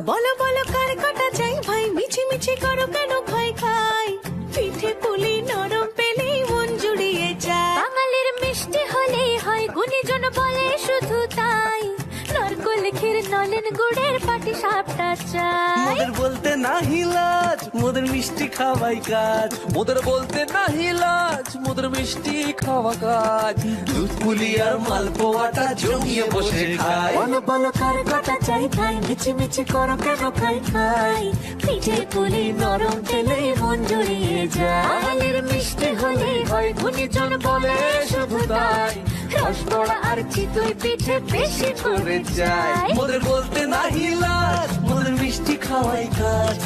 বলো বলো কার কটা চাই ভাই, মিছি মিছি করো কেন খাই খাই, পিঠে পুলি নরম পেলেই মন জুড়িয়ে যায়। বাঙালির মিষ্টি হলেই হয়, গুণীজন বলে শুধু তাই, নারকোল ক্ষীর নলেন গুড়ের পাটি সাপটা চাই। মোদের বলতে নাহি লাজ, মোদের মিষ্টি খাওয়াই কাজ। মোদের বলতে নাহি লাজ, মোদের মিষ্টি খাওয়া কাজ। দুধ পুলি আর মালপোয়াটা জমিয়ে বসে খায়। বলো বলো কার কটা চাই ভাই, মিছি মিছি করো কেন খাই খাই, পিঠে পুলি নরম পেলেই মন জুড়িয়ে যায়। বাঙালির মিষ্টি হলেই হয়, গুণীজন বলে শুধু তাই, রসবড়া আর চিতই পিঠে বেশি করে যায়। মোদের বলতে নাহি লাজ, মোদের মিষ্টি খাওয়াই কাজ।